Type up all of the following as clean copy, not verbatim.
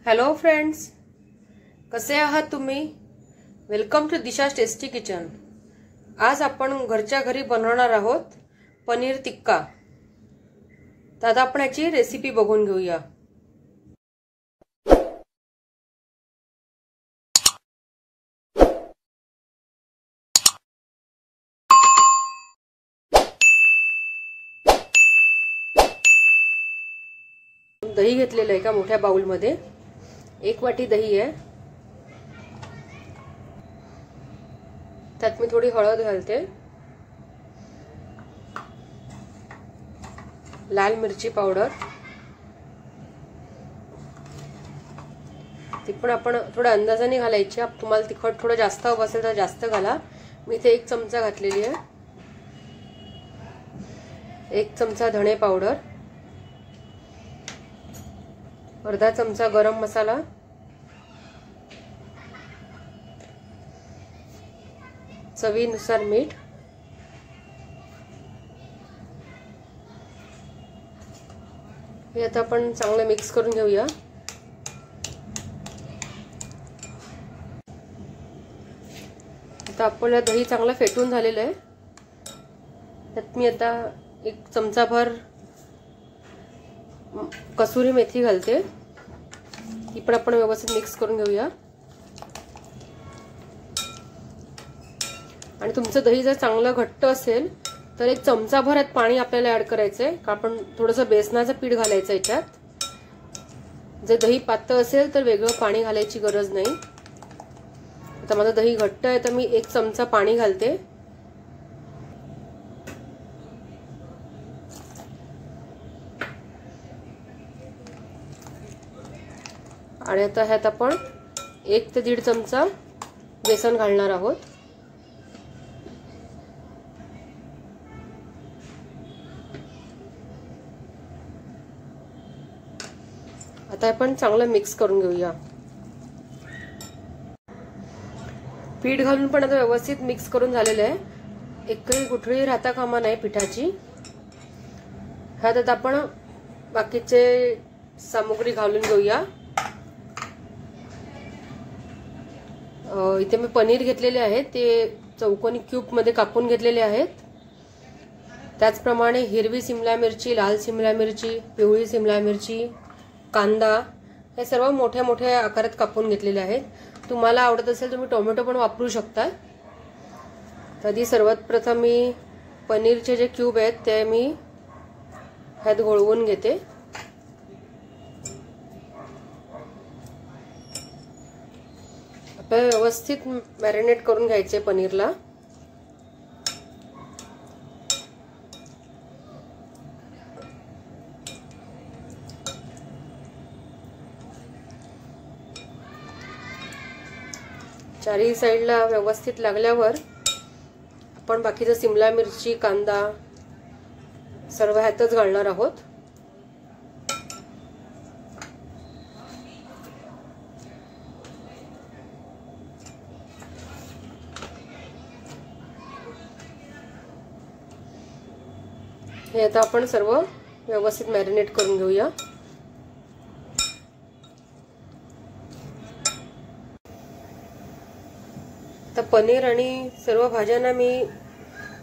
Hello friends, कसे आहात तुम्ही? Welcome to Disha's tasty kitchen. आज आपण घरच्या घरी बनवणार आहोत पनीर टिक्का। तर आता आपण याची रेसिपी बघून घेऊया। दही घेतलेलं आहे का मोठ्या बाउल मध्ये, 1 वाटी दही आहे। त्यात मी थोडी हळद घालते, लाल मिरची पावडर, ती पण आपण थोडा अंदाजाने घालायची। तुम्हाला तिखट थोडं जास्त हवं असेल तर जास्त घाला। मी इथे 1 चमचा घातलेली आहे। 1 चमचा धणे पावडर, अर्धा चमचा गरम मसाला, चवीनुसार मीठ, हे आता आपण चांगलं मिक्स करून घेऊया। आता आपलं दही चांगलं फेटून झालेलं आहे। त्यात मी आता 1 चमचा भर कसुरी मेथी घालते, ती पण आपण व्यवस्थित मिक्स करून घेऊया। आणि तुमचं दही जर चांगलं घट्ट असेल तर 1 चमचा भर यात पाणी आपल्याला ऍड करायचंय, कारण आपण थोडंसं बेसनाचं पीठ घालायचं याच्यात। जर दही पातळ असेल तर वेगळं पाणी घालायची गरज नाही। आता माझं दही घट्ट आहे तर मी 1 चमचा पाणी घालते। आणि आता ह्यात आपण 1 ते 1.5 चमचा बेसन घालणार आहोत। आता आपण चांगलं मिक्स करून घेऊया। पीठ घालून पण आता व्यवस्थित मिक्स करून झालेलं आहे। एकही गुठळी राहता कामा नाही पिठाची। ह्यात आता आपण बाकीचे सामुग्री घालून घेऊया। इथे मी पनीर घेतलेले आहे, ते चौकोनी क्यूब मध्ये कापून घेतलेले आहेत। त्याचप्रमाणे हिरवी सिमला मिरची, लाल सिमला मिरची, पिवळी सिमला मिरची, कांदा, हे सर्व मोठ्या मोठ्या आकारात कापून घेतलेले आहेत। तुम्हाला आवडत असेल तुम्ही टोमॅटो पण वापरू शकता। आधी सर्वात प्रथम मी पनीरचे जे क्यूब आहेत ते मी ह्यात घोळवून घेते। आपल्याला व्यवस्थित मॅरिनेट करून घ्यायचे पनीरला। चारही साईडला व्यवस्थित लागल्यावर आपण बाकीचं सिमला मिरची, कांदा सर्व ह्यातच घालणार आहोत। हे आता आपण सर्व व्यवस्थित मॅरिनेट करून घेऊया। आता पनीर आणि सर्व भाज्यांना मी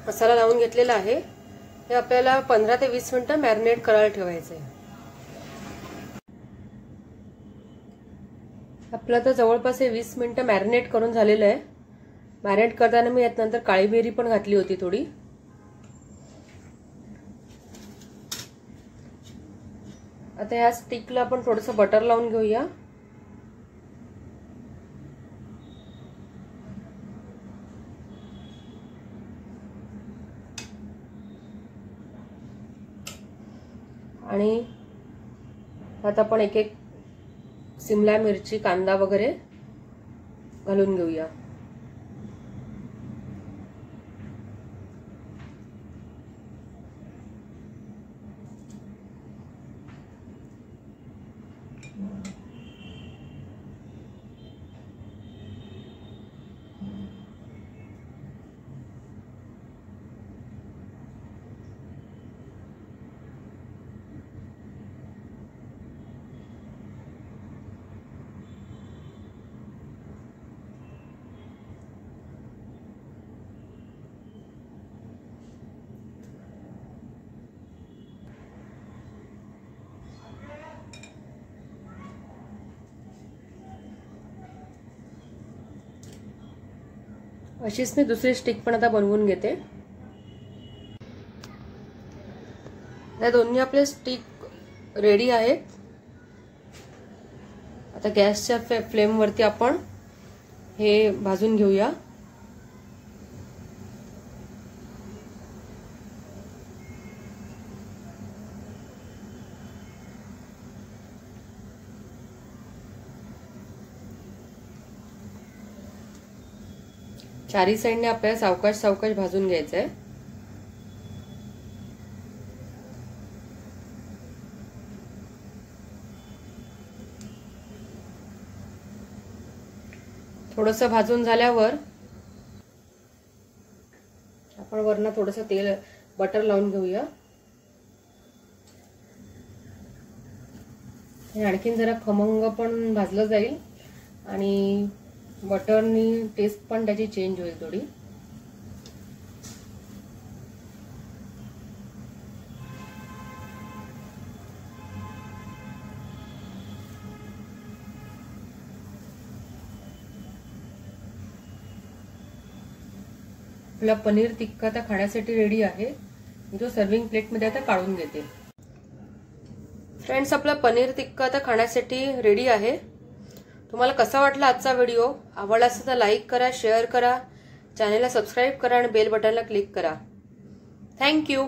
मसाला लावून घेतलेला आहे। हे आपल्याला 15 ते 20 मिनिटं मॅरिनेट करायला ठेवायचं आहे। आपलं तर जवळपास 20 मिनिटं मॅरिनेट करून झालेलं आहे। मॅरिनेट करताना मी यात नंतर काळी मिरी पण घातली होती थोडी। आता ह्या स्टिकला आपण थोडंसं बटर लावून घेऊया। आणि आता आपण एक एक सिमला मिरची, कांदा वगैरे घालून घेऊया। अशीच मी दुसरी स्टिक पण आता बनवून घेते। या दोन्ही आपले स्टिक रेडी आहेत। आता गॅसच्या फ्लेम वरती आपण हे भाजून घेऊया। चारी साइडने आपल्याला सावकाश सावकाश भाजून घ्यायचं आहे। थोडंसं भाजून झाल्यावर आपण वरनं थोडंसं तेल बटर लावून घेऊया। हे आणखीन जरा खमंग पण भाजलं जाईल आणि बटरनी टेस्ट पण त्याची चेंज होईल थोडी। आपला पनीर टिक्का आता खाण्यासाठी रेडी आहे। जो सर्विंग प्लेट मध्ये आता काढून घेते। फ्रेंड्स, आपला पनीर टिक्का आता खाण्यासाठी रेडी आहे। तुम्हाला कसा वाटला आजचा व्हिडिओ? आवडला असेल तर लाईक करा, शेअर करा, चॅनलला सबस्क्राईब करा आणि बेल बटनला क्लिक करा। थँक्यू।